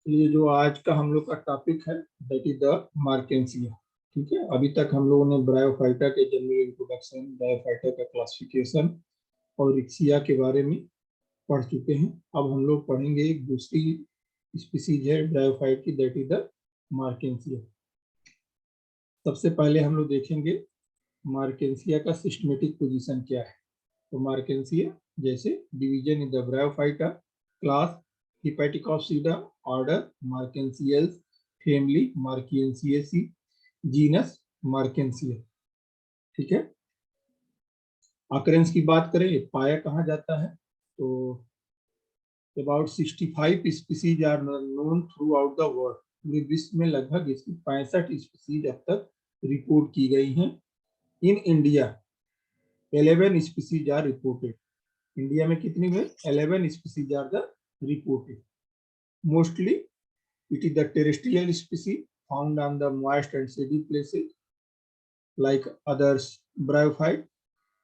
ये जो आज का हम लोग का टॉपिक है दैट इज द मार्केंसिया। ठीक है, अभी तक हम लोगों ने ब्रायोफाइटा के जनरल इंट्रोडक्शन, ब्रायोफाइटा का क्लासिफिकेशन और रिक्सिया के बारे में पढ़ चुके हैं। अब हम लोग पढ़ेंगे एक दूसरी स्पीसीज है ब्रायोफाइट की, दैट इज द मार्केंसिया। सबसे पहले हम लोग देखेंगे मार्केंसिया का सिस्टमेटिक पोजीशन क्या है। तो मार्केंसिया जैसे division in the Bryophyta, class Hepaticopsida, order Marchantiales, family Marchantiaceae, genus Marchantia. ठीक है, ऑकरेंस की बात करें, ये पाया कहाँ जाता है तो about 65 species are known throughout the world. पूरे विश्व में लगभग इसकी 65 स्पीसीज अब तक रिपोर्ट की गई हैं। In India 11 species are reported. India में कितनी हुई? 11 species are the reported. Mostly it is the terrestrial species found on the moist and shady places like others bryophyte.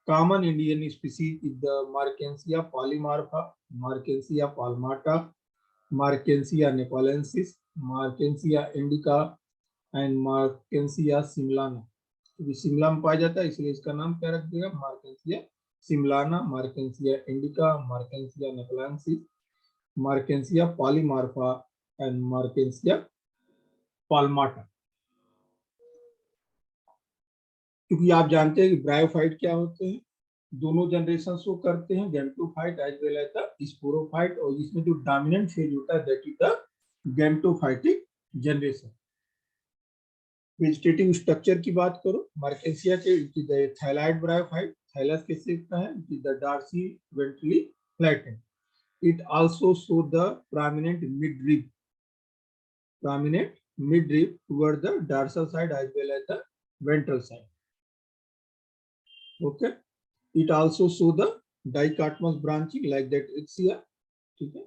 Common Indian species is the Markensia polymorpha, Markensia palmata, Markensia nepalensis, Markensia indica and Markensia simlana. ये शिमला में पाया जाता है इसलिए इसका नाम क्या रख दिया? Marchantia simlana, Marchantia indica, Marchantia nepalensis, Marchantia polymorpha and Marchantia palmata. क्योंकि आप जानते हैं कि ब्रायोफाइट क्या होते हैं, दोनों जनरेशन शो करते हैं, gametophyte as well as the sporophyte, और इसमें जो डोमिनेंट फेज होता है that is the gametophytic generation. Vegetative structure की बात करो मार्केंसिया के, थैलाइड ब्रायोफाइट, थैलस के शेप का है, it is the dorsiventrally flattened. It also show the prominent midrib toward the dorsal side as well as the ventral side. Okay, it also show the dichotomous branching like that Rixia. ठीक है,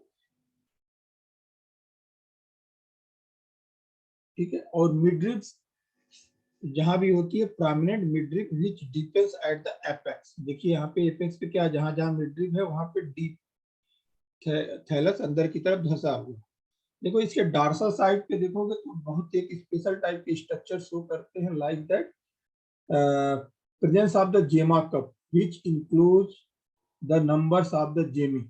ठीक है। और मिडरिब्स जहां भी होती है prominent midrib which deepens at the apex। देखिए यहाँ पे एपेक्स पे क्या, जहां जहां मिडरिब है वहां पे डीप थैलस अंदर की तरफ धंसा हुआ। देखो इसके डार्सल साइड पे देखोगे तो बहुत एक स्पेशल टाइप के स्ट्रक्चर शो करते हैं like that presence of the gemma cup which includes the numbers of the gemmae.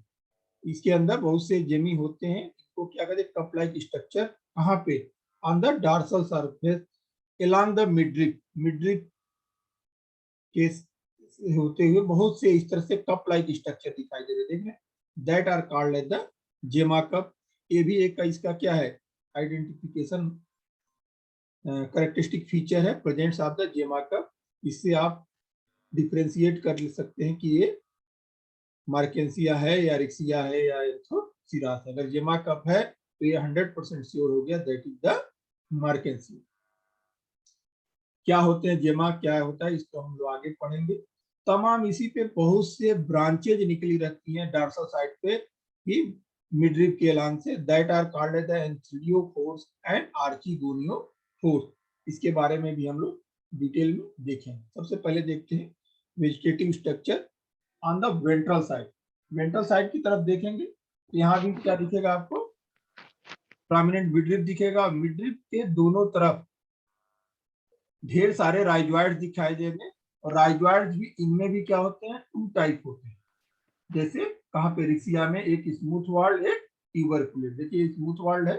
इसके अंदर बहुत से जेमी होते हैं, इसको क्या कहते हैं? Cup like structure. कहाँ पे? On the dorsal surface along the midrib के होते हुए बहुत से इस तरह से कप लाइक स्ट्रक्चर दिखाई दे रहे हैं, that are called as the gemma cup. ये भी एक इसका क्या है? आइडेंटिफिकेशन कैरेक्टरिस्टिक फीचर है, presence of the gemma cup. इससे आप डिफ्रेंशिएट कर सकते हैं कि ये मार्केंसिया है या रिक्सिया है या एंथोसिरास है। अगर जेमा कप है तो ये 100% श्योर हो गया दैट इज द मार्केंसिया। क्या होते हैं जेमा, क्या होता है, इसको हम लोग आगे पढ़ेंगे। तमाम इसी पे बहुत से ब्रांचेज निकली रहती हैं डार्सल साइड पे ही मिडरिब के एलान से, that are called as the antheridiophores and archegoniophores. इसके बारे में भी हम लोग डिटेल में देखेंगे। सबसे पहले देखते हैं vegetative structure on the ventral side. Ventral side की तरफ देखेंगे तो यहाँ भी क्या दिखेगा आपको? प्रोमिनेंट मिडरिब दिखेगा। मिडरिब के दोनों तरफ ढेर सारे राइजॉइड्स दिखाई देंगे, और राइजॉइड्स भी इनमें भी क्या होते हैं? 2 टाइप होते हैं। जैसे कहाँ पे? रिक्सिया में एक स्मूथ वॉल्ड, एक ट्यूबरकुलेट। देखिए स्मूथ वॉल्ड है,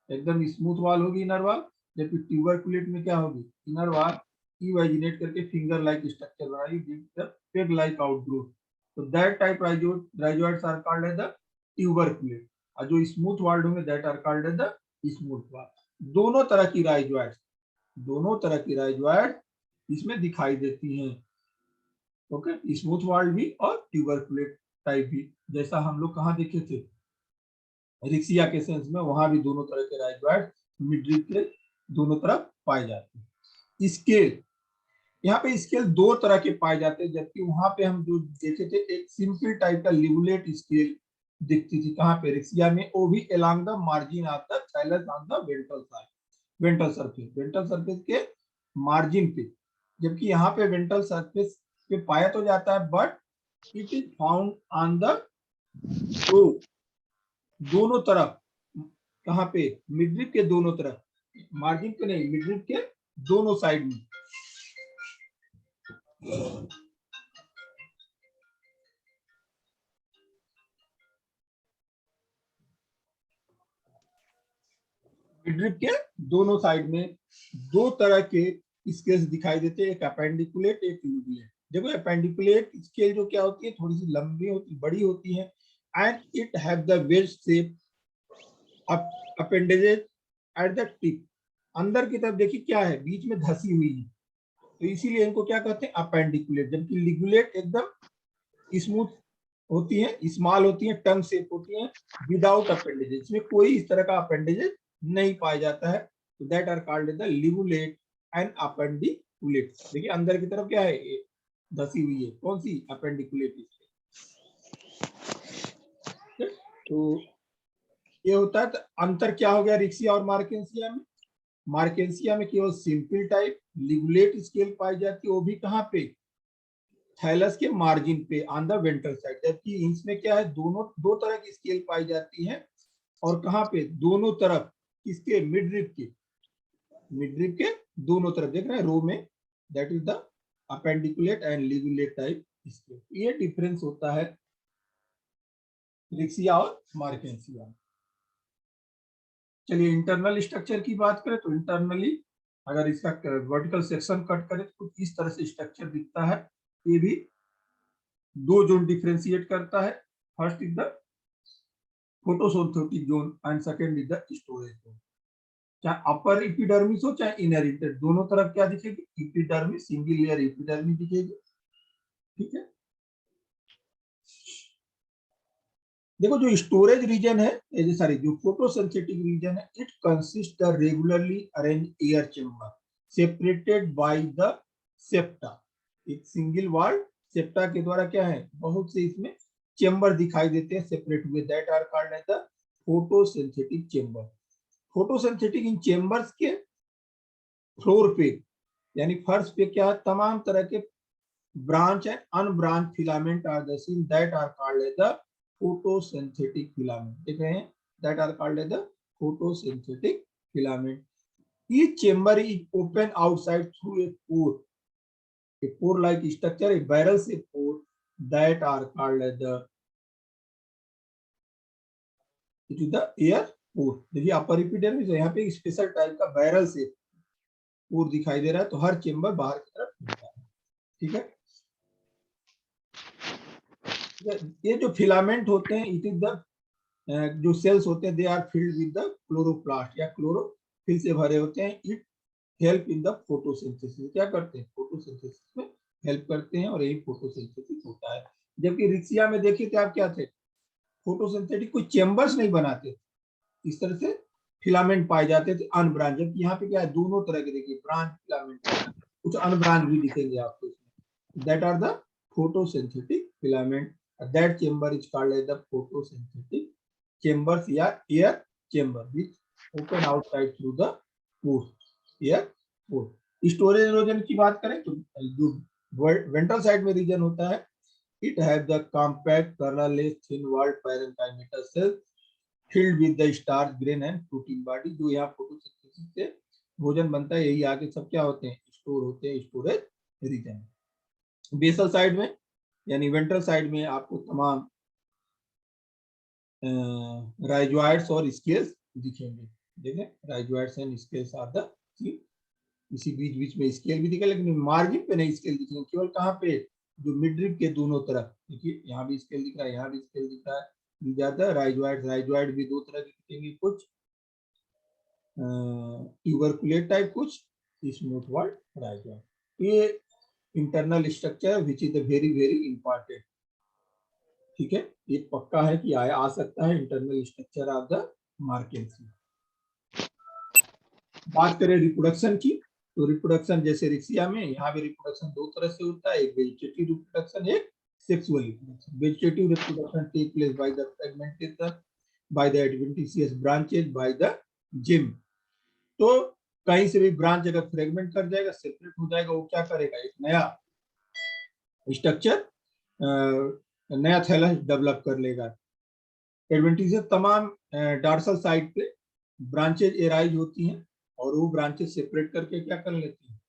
एकदम स्मूथ वॉल होगी इनर वॉल, जबकि ट्यूबरकुलेट में क्या होगी? इनर वॉल इवाजिनेट करके फिंगर लाइक स्ट्रक्चर बनाएगी, पेग लाइक आउटग्रोथ। तो that type rhizoids are called as the tuberculate, और जो स्मूथ वॉल्ड होंगे that are called as the smooth wall. दोनों तरह की राइजॉइड्स इसमें दिखाई देती हैं। ओके, स्मूथ वॉल्ड भी और ट्यूबरकुलेट टाइप भी, जैसा हम लोग कहाँ देखे थे? रिक्सिया के सेंस में, वहां भी दोनों तरह के राइजॉइड मिडरिब के दोनों तरफ पाए जाते हैं। स्केल, यहाँ पे स्केल 2 तरह के पाए जाते हैं, जबकि वहां पे हम जो देखे थे एक सिंपल टाइप का लिबुलेट स्केल दिखती थी। कहाँ पे? रिक्सिया में। वो भी along the margin of the thallus on the ventral side, ventral surface के मार्जिन पे। जबकि यहाँ पे वेंट्रल सरफेस पे पाया तो जाता है, but it is found on the दोनों तरफ कहाँ पे, मिडरिप के दोनों तरफ, मार्जिन पे नहीं, मिडरिप के दोनों साइड में। मिडरिप के दोनों साइड में दो तरह के स्केल्स दिखाई देते हैं, एक अपेंडिकुलेट, एक ल्यूबुलेट। देखो अपेंडिकुलेट स्केल जो क्या होती है, थोड़ी सी लंबी होती, बड़ी होती है, and it have the ways shape appendages at the tip. अंदर की तरफ देखिए क्या है, बीच में धसी हुई है, तो इसीलिए इनको क्या कहते हैं, अपेंडिकुलेट। जबकि लिगुलेट एकदम स्मूथ होती है, स्मॉल होती है, टंग शेप होती है, विदाउट अपेंडेजेस, इसमें कोई इस तरह का अपेंडेजेस नहीं पाया जाता है। तो that are called the ligulate and appendiculate. देखिए अंदर की तरफ क्या है, धसी हुई है, कौन सी, अपेंडिकुलेट। तो ये होता है। तो अंतर क्या हो गया रिक्सिया और मार्केंसिया में, मार्केंसिया में केवल सिंपल टाइप लिगुलेट स्केल पाई जाती है, वो भी कहाँ पे, थैलस के मार्जिन पे ऑन द वेंट्रल साइड। जबकि इसमें क्या है, दोनों दो तरह की स्केल पाई जाती है, और कहाँ पे, दोनों तरफ, किसके, मिडरिप के, मिडरिप के दोनों तरफ, देख रहे हैं रो में, that is the अपेंडिकुलेट and ligulate type scale. ये डिफरेंस होता है रिक्सिया और मार्केंसिया। चलिए इंटरनल स्ट्रक्चर की बात करें तो इंटरनली अगर इसका वर्टिकल सेक्शन कट करें तो कुछ इस तरह से स्ट्रक्चर दिखता है। ये भी दो जोन डिफरेंशिएट करता है, first is the photosynthetic zone and second is the storage zone. चाहे अपर एपिडर्मिस हो चाहे इनर एपिडर्मिस, दोनों तरफ क्या दिखेगी, एपिडर्मिस, सिंगल लेयर एपिडर्मिस दिखेगी। ठीक है, देखो जो स्टोरेज रीजन है, सॉरी जो फोटोसिंथेटिक रीजन है, it consist the regularly arrange air chamber separated by the septa. एक सिंगल वॉल सेप्टा के द्वारा क्या है, बहुत से इसमें चेंबर दिखाई देते हैं सेपरेट हुए, that are called as the photosynthetic chamber. Photosynthetic इन चेंबर्स के फ्लोर पे यानी फर्श पे क्या है, तमाम तरह के branch and unbranch filament are the seen, that are called as the photosynthetic filament। देख रहे हैं, that are called as the photosynthetic filament। each chamber is open outside through a pore like structure, a barrel shaped pore, that are called as the, it is the air pore। देखिए upper epidermis यहाँ पे special type का barrel shape पोर दिखाई दे रहा है, तो हर chamber बाहर की तरफ खुलता है। ठीक है, ये जो फिलामेंट होते हैं, इट इज द, जो सेल्स होते हैं, they are filled with the chloroplast या क्लोरोफिल से भरे होते हैं। It help in the photosynthesis, क्या करते हैं, फोटोसिंथेसिस में हेल्प करते हैं, और यही फोटोसिंथेसिस होता है। जबकि रिक्सिया में देखिए थे आप, क्या थे, फोटोसिंथेटिक कोई चेंबर्स नहीं बनाते, इस तरह से फिलामेंट पाए जाते थे अनब्रांच। जबकि यहाँ पे क्या है, दोनों तरह के देखिए ब्रांच फिलामेंट है, कुछ अनब्रांच भी दिखेंगे आपको इसमें, that are the photosynthetic filament. That chamber is called as the photosynthetic chambers या air chamber which open outside through the pore, air pore. Storage region की बात करें तो जो वेंट्रल साइड में रीजन होता है, it have the compact colourless thin walled parenchymatous cell filled with the starch grain and protein body। जो यहाँ फोटोसिंथेसिस से भोजन बनता है, यही आगे सब क्या होते हैं, स्टोर होते हैं, स्टोरेज रीजन। बेसल साइड में यानी वेंट्रल साइड में आपको तमाम राइजोइड्स और स्केल्स दिखेंगे। देखें, rhizoids and scales are the, इसी बीच बीच में स्केल भी दिखे, लेकिन मार्जिन पे नहीं स्केल दिखेंगे, केवल कहाँ पे, जो मिडरिप के दोनों तरफ। देखिए यहाँ भी स्केल दिख रहा है, यहाँ भी स्केल दिख रहा है, ज्यादा राइजोइड, राइजोइड भी दो तरह के दिखेंगे, कुछ ट्यूबरकुलेट टाइप, कुछ स्मूथ वॉल्ड राइजोइड। ये internal structure which is the very very important. ठीक है, ये पक्का है कि आ सकता है इंटरनल स्ट्रक्चर ऑफ द मार्केंसिया। बात करें रिप्रोडक्शन की, तो रिप्रोडक्शन जैसे रिक्सिया में, यहाँ भी रिप्रोडक्शन दो तरह से होता है, एक वेजिटेटिव रिप्रोडक्शन, एक sexual reproduction. Vegetative reproduction take place by the fragmentation by the adventitious branches by the gem. तो कहीं से भी ब्रांच अगर फ्रेगमेंट कर जाएगा, सेपरेट हो जाएगा, वो क्या करेगा, एक नया स्ट्रक्चर, नया थैलस डेवलप कर लेगा। एडवेंटिशियस तमाम डार्सल साइड पे ब्रांचेज एराइज होती हैं और वो ब्रांचेज सेपरेट करके क्या कर लेती हैं,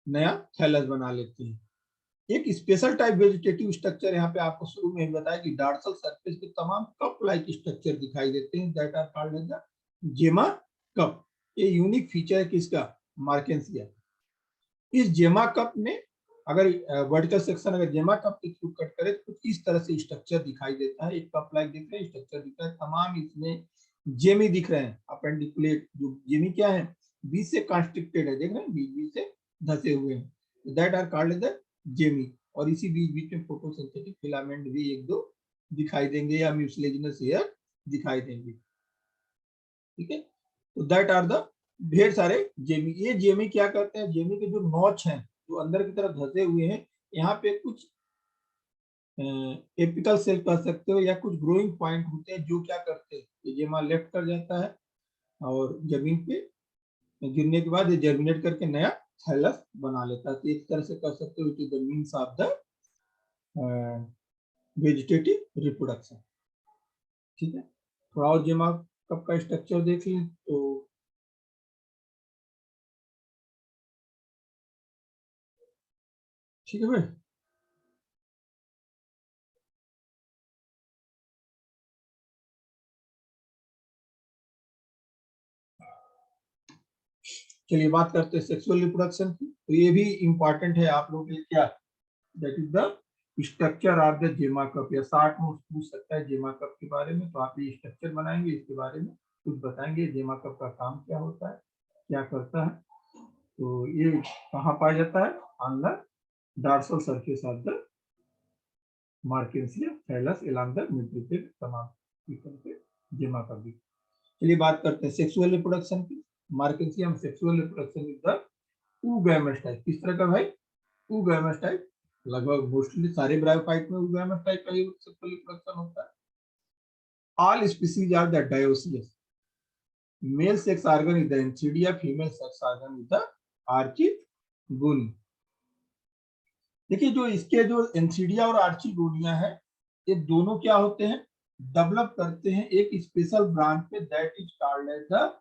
नया थैलस बना लेती हैं। एक स्पेशल टाइप वेजिटेटिव स्ट्रक्चर यहाँ पे आपको शुरू में ही बताया कि डार्सल सरफेस पे तमाम कप लाइक स्ट्रक्चर दिखाई देते हैं, that are called as the gemma cup. ये यूनिक फीचर है किसका, मार्केंसिया। इस जेमा कप में अगर वर्टिकल सेक्शन अगर जेमा कप के थ्रू कट करे तो कुछ इस तरह से स्ट्रक्चर दिखाई देता है। एक कप लाइक दिख रहे हैं, स्ट्रक्चर दिख रहा है, तमाम इसमें जेमी दिख रहे हैं, अपेंडिकुलेट। जो जेमी क्या है, बीच से कॉन्स्ट्रिक्टेड है, देख रहे हैं, बीच बीच से धसे हुए हैं, that are called the gemmae. और इसी बीच बीच में फोटोसिंथेटिक फिलामेंट भी एक दो दिखाई देंगे या म्यूसिलेजिनस हेयर दिखाई देंगे, ठीक है। तो दैट आर द ढेर सारे जेमी। ये जेमी क्या करते हैं, जेमी के जो नॉच हैं जो अंदर की तरफ धसे हुए हैं, यहाँ पे कुछ एपिकल सेल कह सकते हो या कुछ ग्रोइंग पॉइंट होते हैं जो क्या करते हैं, ये जेमा लेफ्ट कर जाता है और जमीन पे गिरने के बाद ये जर्मिनेट करके नया थैलस बना लेता है। तो एक तरह से कह सकते हो it is the means of the vegetative reproduction, ठीक है। थोड़ा और जेमा कप का स्ट्रक्चर देख लें तो ठीक है भाई। चलिए बात करते हैं सेक्सुअल रिप्रोडक्शन की। तो ये भी इंपॉर्टेंट है आप लोगों के लिए, क्या, that is the structure of the gemma cup. या 60 नोट पूछ सकता है जेमा कप के बारे में, तो आप ये स्ट्रक्चर बनाएंगे, इसके बारे में कुछ बताएंगे, जेमा कप का काम क्या होता है, क्या करता है। तो ये कहाँ पाया जाता है, on the dorsal surface of the Marchantia thallus along the mid, तमाम जेमा कप भी। चलिए बात करते हैं सेक्सुअल रिप्रोडक्शन की। Marchantia sexual reproduction is the oogamous type. किस तरह का भाई, oogamous टाइप। लगभग मोस्टली सारे ब्रायोफाइट में oogamous टाइप का ही सेक्सुअल रिप्रोडक्शन होता है। All species are the dioecious. Male sex organ is the antheridia, female sex organ is the archegonia. देखिए जो इसके जो एंथिडिया और आर्चिगोनिया है, ये दोनों क्या होते हैं, डेवलप करते हैं एक स्पेशल ब्रांच पे, that is called as the,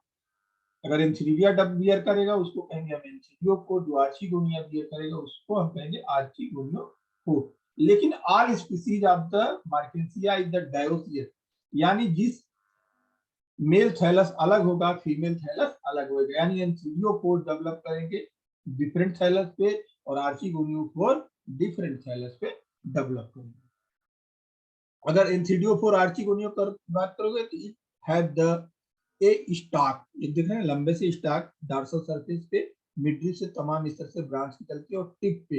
अगर एंथिडिया डब बियर करेगा उसको कहेंगे हम एंथिडियो को, जो आर्चिगोनिया बियर करेगा उसको हम कहेंगे आर्चिगोनियो को। लेकिन all species of the मार्केंसिया is the dioecious, यानी जिस मेल थैलस अलग होगा फीमेल थैलस अलग होगा, यानी एंथिडियो फोर डेवलप करेंगे डिफरेंट थैलस पे और आर्चिगोनियो फोर डिफरेंट थैलस पे डेवलप करेंगे। अगर एंथिडियो फोर आर्चिगोनियो कर बात करोगे तो it have the A stock, ये देख रहे हैं लंबे से स्टाक डॉर्सल सरफेस पे, मिडल से तमाम इस तरह से ब्रांच निकलती है और टिप पे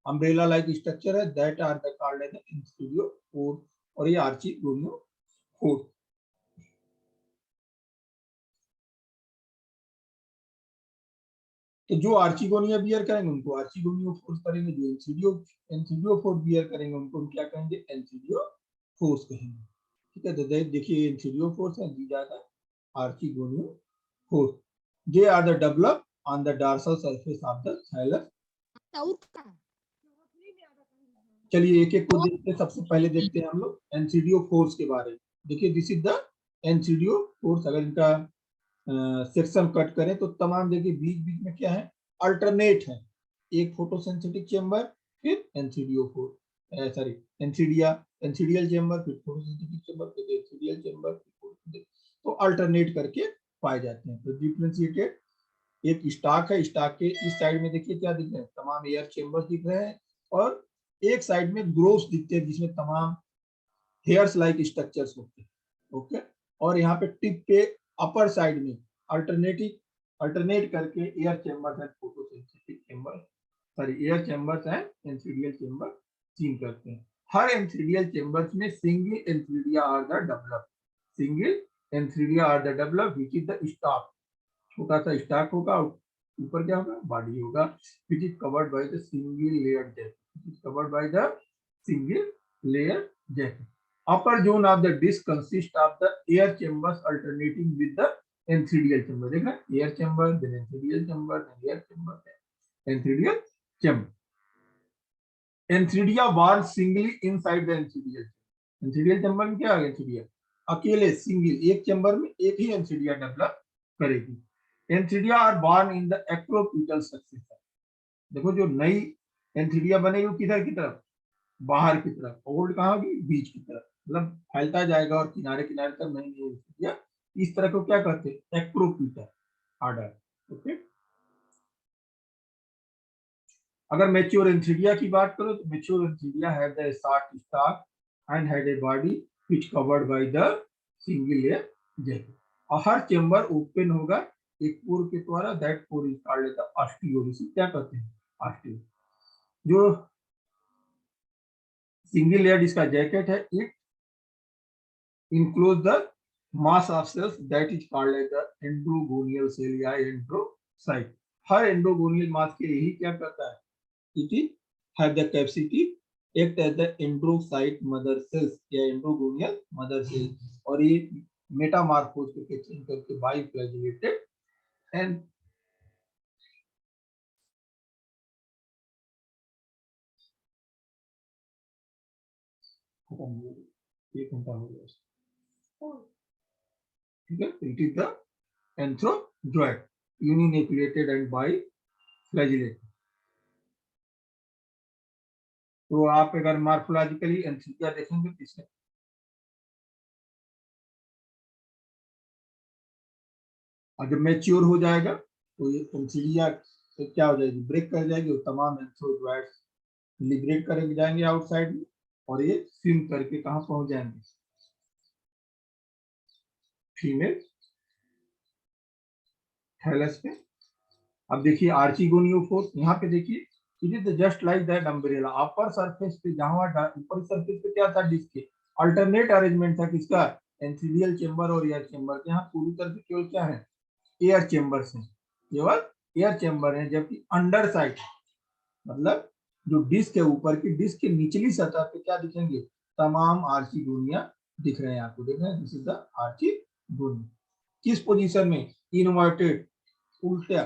अम्ब्रेला लाइक स्ट्रक्चर है, that are the called as antheridiophore, और ये आर्चिगोनियो फोर। तो जो आर्चिगोनिया बियर करेंगे उनको आर्चिगोनियो फोर्स करेंगे, जो एंथिडियो फोर बियर करेंगे उनको हम क्या कहेंगे, एंथिडियो फोर्स कहेंगे, ठीक है। तो देखिए एंथिडियो फोर्स है, दी जाता है archegoniophore. They are the develop on the dorsal surface of the thallus। चलिए एक एक को देखते हैं। सबसे पहले देखते हैं हम लोग एनसीडीओ फोर्स के बारे में। देखिए this is the NCDO force. अगर इनका सेक्शन कट करें तो तमाम देखिए बीच बीच में क्या है, अल्टरनेट है, एक फोटोसिंथेटिक चेंबर फिर एनसीडीओ फोर्स, सॉरी एनसीडिया, एनसीडियल चेंबर फिर फोटोसिंथेटिक चेंबर फिर एनसीडियल चेंबर फिर फोटोसिंथेटिक, तो अल्टरनेट करके पाए जाते हैं। तो डिफरेंशिएटेड एक स्टाक है, स्टाक के इस साइड में देखिए क्या दिख रहे हैं, तमाम एयर चेंबर दिख रहे हैं, और एक साइड में ग्रोव्स दिखते हैं जिसमें तमाम हेयर्स लाइक स्ट्रक्चर्स होते हैं, ओके। और यहाँ पे टिप पे अपर साइड में अल्टरनेट करके air chambers and photosynthetic chamber, sorry air chambers and antheridial chamber seen करते हैं। हर एंथिडियल चेंबर्स में single antheridia are the develop, single antheridia are the develop which is the stalk. छोटा सा stock होगा, ऊपर क्या होगा, बॉडी होगा, which is covered by the single layer jacket, which is covered by the single layer jacket. Upper zone of the disc consists of the air chambers alternating with the enthedial chamber। देखा, air chamber, then enthedial chamber, then air chamber, then enthedial chamber। Enthedia born singly inside the enthedial chamber। enthedial chamber में क्या आ गया, enthedia अकेले single एक chamber में एक ही antheridia develop करेगी। Antheridia are born in the acropetal succession. देखो जो नई एंथीडिया बनेगी वो किधर की तरफ, बाहर की तरफ, ओल्ड कहाँ होगी, बीच की तरफ, मतलब फैलता जाएगा और किनारे किनारे तक नई नई एंथीडिया, इस तरह को क्या कहते हैं, एक्रोपीटल ऑर्डर। ओके, अगर मैच्योर एंथीडिया की बात करो तो mature antheridia have the short stalk and had a body which covered by the single layer gel, और हर चेंबर ओपन होगा एक पोर के द्वारा, that pore is called the ostiole. इसे क्या कहते हैं, ऑस्टियोल। जो सिंगल लेयर इसका जैकेट है, it includes the mass of cells that is called as the endogonal cell या एंड्रोसाइट। हर एंडोगोनियल मास के यही क्या करता है, it is have the capacity act as the endocyte mother cells या एंडोगोनियल मदर सेल, और ये मेटामॉर्फोज करके चेंज करके बाइफ्लैजिलेटेड एंड एक घंटा हो गया, ठीक है। It is the antherozoid uninucleated and biflagellated. तो आप अगर मार्फोलॉजिकली एंथीडिया देखेंगे किससे, और जब मैच्योर हो जाएगा तो ये एंथीडिया क्या हो जाएगी, ब्रेक कर जाएगी, और तमाम एंथ्रोजोइड्स लिबरेट करके जाएंगे आउटसाइड में, और ये स्विम करके कहाँ पहुंच जाएंगे, फीमेल थैलस पे। अब देखिए आर्चिगोनियोफोर्स, यहाँ पे देखिए it is just like that umbrella, upper surface पे जहां ऊपर सरफेस पे क्या था, डिस्क के अल्टरनेट अरेंजमेंट था किसका, एंथीडियल चेंबर और एयर चेंबर। यहाँ पूरी तरह से केवल क्या है, एयर चेंबर्स हैं, केवल एयर चेंबर है, जबकि अंडर साइड मतलब जो डिस्क है ऊपर की, डिस्क के निचली सतह पे क्या दिखेंगे, तमाम आर्चिगोनिया दिख रहे हैं आपको, देख रहे हैं, दिस इज द आर्चिगोनिया। किस पोजीशन में, इनवर्टेड, उल्टा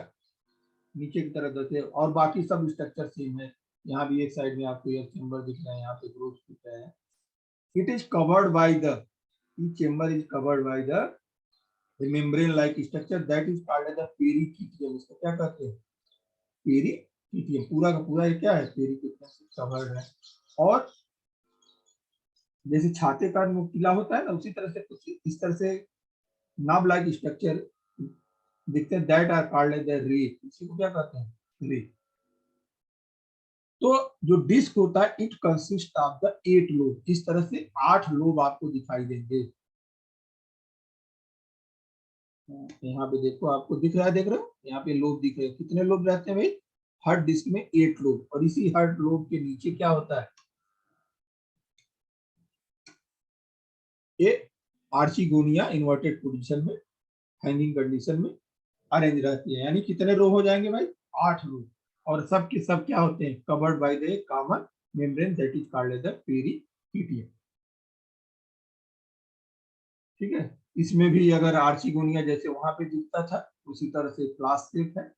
नीचे की तरफ देते हैं, और बाकी सब स्ट्रक्चर सेम है। यहाँ भी एक साइड में आपको एयर चेंबर दिख रहा है, यहाँ पे ग्रोथ दिख रहा है। It is covered by the, each chamber is covered by the membrane like structure that is called as the pericytium। इसको क्या कहते हैं, पेरीकिटियम। पूरा का पूरा ये क्या है, पेरीकिटियम से कवर्ड है। और जैसे छाते का नुकीला होता है ना, उसी तरह से कुछ इस तरह से नॉब लाइक स्ट्रक्चर दिखते हैं, that are called as the ray. इसी को क्या कहते हैं, रे। तो जो डिस्क होता है, it consist of the 8 lobe, इस तरह से 8 लोब आपको दिखाई देंगे। यहाँ पे देखो, आपको दिख रहा है, देख रहे हो, यहाँ पे लोब दिख रहे हैं, कितने लोब रहते हैं भाई, हर डिस्क में 8 लोब, और इसी हर लोब के नीचे क्या होता है, ये आर्चिगोनिया इन्वर्टेड पोजीशन में, हैंगिंग कंडीशन में अरेंज रहती है। यानी कितने रो हो जाएंगे भाई, 8 रो, और सब के सब क्या होते हैं, covered by the common membrane that is called as the perichaetium. ठीक है, इसमें भी अगर आर्चिगोनिया जैसे वहां पे दिखता था, उसी तरह से क्लास शेप है,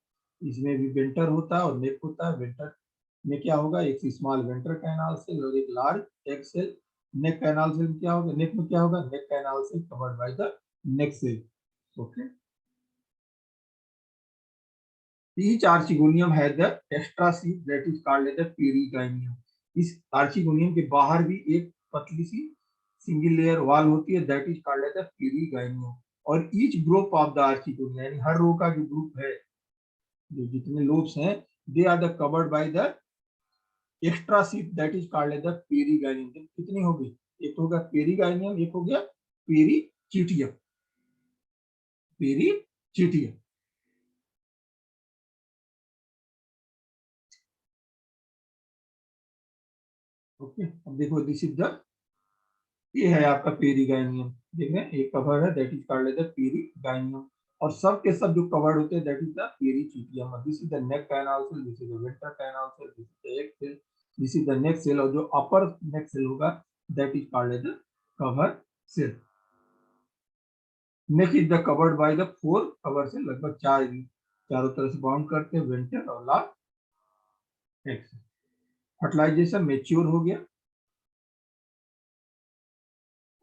इसमें भी वेंटर होता है और नेक होता है। वेंटर में क्या होगा, एक स्मॉल वेंटर कैनाल सेल और एक large egg cell. Neck canal cell क्या होगा, नेक में क्या होगा, neck canal cell covered by the neck cell. Okay, each archegonium has the extra sheath that is called as the perigynium। इस archegonium के बाहर भी एक पतली सी सिंगल लेयर वॉल होती है, that is called as the perigynium. और each group of the archegonium, यानी हर रो का जो ग्रुप है, जो जितने लोब्स हैं, they are the covered by the extra sheath that is called as the perigynium. कितनी होगी, एक होगा पेरीगाइनियम, एक हो गया पेरीचिटियम, पेरीचिटियम। ओके, अब देखो, दिस इज द, ये है आपका पेरीगाइनियम, देख रहे हैं, एक कवर है, that is called as the perigynium. और सब के सब जो कवर्ड होते हैं, that is the perichaetium. This is the neck canal cell, this is the ventral canal cell, this is the egg cell, this is the neck cell, और जो upper neck cell होगा, that is called as the cover cell. Neck is the covered by the 4 cover cell, लगभग 4 चारों तरफ से bound करते हैं, ventral और लार्ज एक्स। फर्टिलाइजेशन मेच्योर हो गया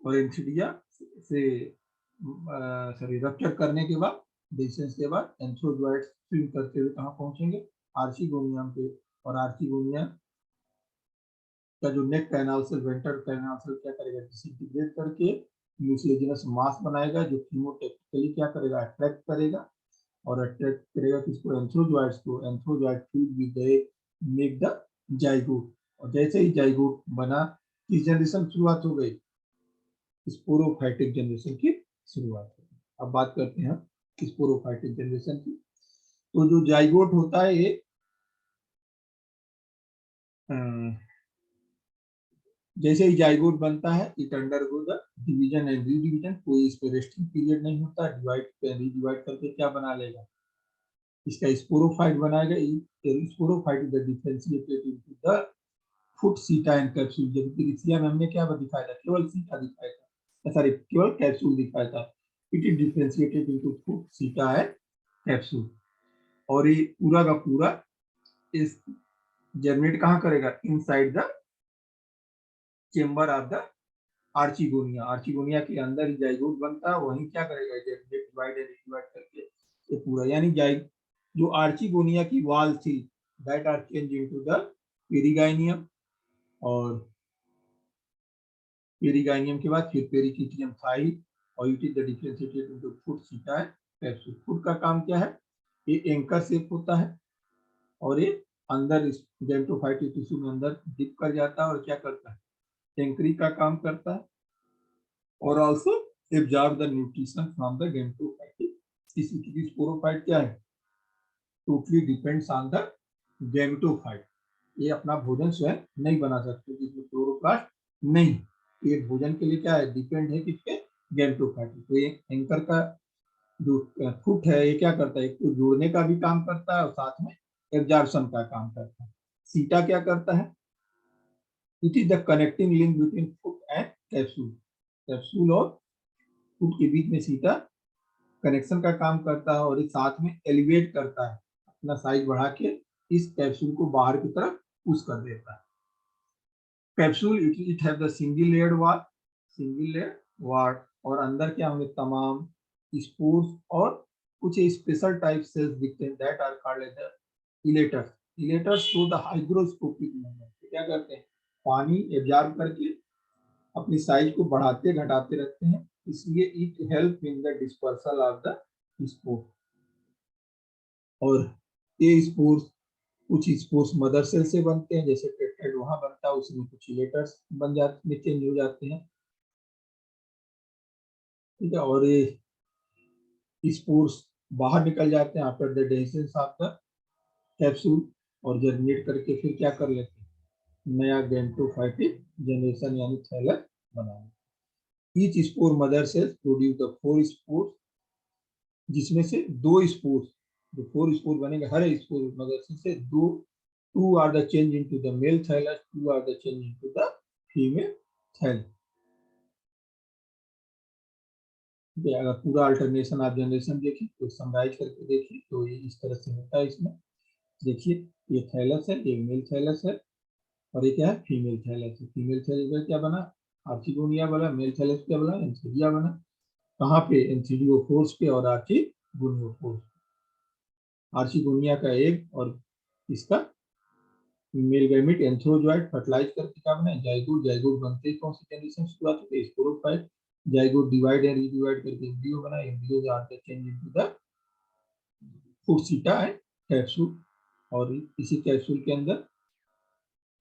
और एंथीडिया से सॉरी रप्चर करने के बाद, डिस्टेंस के बाद एंथ्रोजोइड स्विम करते हुए कहाँ पहुंचेंगे, आर्चिगोनियम पे। और आर्चिगोनियम का जो नेक कैनाल से वेंट्रल कैनाल से क्या करेगा, डिसइंटीग्रेट करके म्यूसिलेजिनस मास बनाएगा, जो कीमोटेक्टिकली क्या करेगा, अट्रैक्ट करेगा। और अट्रैक्ट करेगा किसको, एंथ्रोजोइड्स को। Antherozoid fuse with the egg make the zygote. और जैसे ही जाइगोट बना, किस जनरेशन शुरुआत हो गई, स्पोरोफाइटिक जनरेशन की शुरुआत हो गई। अब बात करते हैं स्पोरोफाइटिक जनरेशन की। तो जो जाइगोट होता है ये जैसे ही जाइगोट बनता है, it undergo the division and redivision. कोई इस पे रेस्टिंग पीरियड नहीं होता, डिवाइड रीडिवाइड करके क्या बना लेगा, इसका स्पोरोफाइट बनाएगा। Sporophyte is the differentiated into the foot, seta and capsule. जबकि रिक्सिया में हमने क्या दिखाया था, केवल सीटा दिखाया था, सॉरी केवल कैप्सूल दिखाया था। It is differentiated into foot, seta and capsule. और ये पूरा का पूरा इस जर्मिनेट कहाँ करेगा, inside the chamber of the archegonia. Archegonia के अंदर ही जाइगोट बनता है, वहीं क्या करेगा, डिवाइड एंड डिवाइड करके ये पूरा, यानी जो आर्चिगोनिया की वॉल थी, that are change into the perigynium. और पेरिगाइनियम के बाद फिर पेरिकिटियम थाई, और it is the differentiated into foot, seta and capsule. Foot का काम क्या है, ये एंकर शेप होता है, और ये अंदर इस गेम्टोफाइटिक टिश्यू में अंदर डिप कर जाता है, और क्या करता है, एंकरी का काम करता है, और also absorb the nutrition from the gametophyte। इसी की स्पोरोफाइट क्या है, totally depends on the gametophyte। ये अपना भोजन स्वयं नहीं बना सकते, जिसमें क्लोरोप्लास्ट नहीं। ये भोजन के लिए क्या है, डिपेंड है किसके, गेमेटोफाइट। तो ये एंकर का जो फुट है, ये क्या करता है, एक तो जोड़ने का भी काम करता है और साथ में एब्जॉर्प्शन का काम करता है। सीटा क्या करता है, it is the connecting link between foot and capsule. Capsule और फुट के बीच में सीटा कनेक्शन का काम करता है, और इस साथ में एलिवेट करता है, अपना साइज बढ़ा के इस कैप्सूल को बाहर की तरफ पुश कर देता है। Capsule it have the single layered wall, single layer wall, और अंदर क्या होंगे, तमाम स्पोर्स और कुछ स्पेशल टाइप सेल्स दिखते हैं, that are called as the elaters. Elaters show the hygroscopic movement. क्या करते हैं, पानी एब्जॉर्ब करके अपनी साइज को बढ़ाते घटाते रहते हैं, इसलिए it help in the dispersal of the spore. और ये स्पोर्स, कुछ स्पोर्स मदर सेल से बनते हैं, जैसे पेप्टाइड वहां बनता है, उसमें कुछ लेटर्स बन जाते हैं, चेंज हो जाते हैं, ठीक है। और ये स्पोर्स बाहर निकल जाते हैं after the division of the capsule, और जर्मिनेट करके फिर क्या कर लेते हैं, नया गेमेटोफाइटिक जनरेशन यानी थैलस बनाना। Each spore mother cells produce the 4 spores, जिसमें से 2 स्पोर्स, जो 4 स्पोर बनेंगे, हर स्पोर मदर सेल से 2, 2 are the change into the male thallus, 2 are the change into the female thallus. अगर पूरा अल्टरनेशन ऑफ जनरेशन देखें तो समराइज करके देखिए तो ये इस तरह से होता है। इसमें देखिए, ये थैलस है, ये मेल थैलस है, और ये क्या है, फीमेल थैलस है। फीमेल थैलस का क्या बना, आर्चिगोनिया बना। मेल थैलस क्या बना, एंथीरिया बना। कहाँ पे, एंथीरियोफोर्स पे और आर्चिगोनियोफोर्स। आर्चिगोनिया का एग और इसका मेल गैमेट एंथ्रोजॉइड फर्टिलाइज करके क्या बना, जाइगोट। जाइगोट बनते ही कौन सी कंडीशन शुरुआत होती है, sporophyte. Zygote divide and redivide करके एम्ब्रियो बना। Embryo are the change into the foot and capsule. और इसी कैप्सूल के अंदर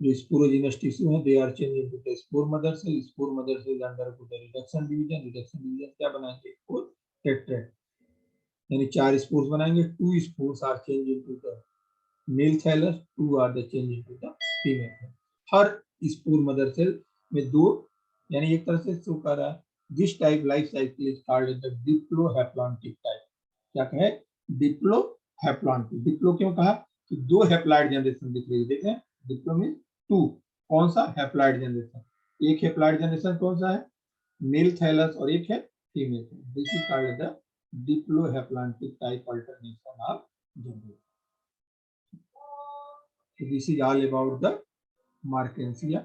जो स्पोरोजिनस टिश्यू है, they are change into the spore mother cell. Spore mother cell undergo the reduction division. Reduction division क्या बनाएंगे, स्पोर टेट्रैड, यानी 4 spores बनाएंगे। 2 spores are change into the male thallus, 2 are the change into the female thallus. Her spore mother cell में 2, यानी एक तरह से show कर रहा है। This type life cycle is called the diplohaplontic type. क्या कहे, डिप्लोहैप्लॉन्टिक। डिप्लो क्यों कहा, कि 2 हैप्लॉइड जनरेशन दिख रही है। देखें, डिप्लो मीन 2, कौन सा, हैप्लॉइड जनरेशन। एक हैप्लॉइड जनरेशन कौन सा है, मेल थैलस, और एक है female thallus. This is called the diplohaplontic type alternation of generation. So this is all about the Markensia.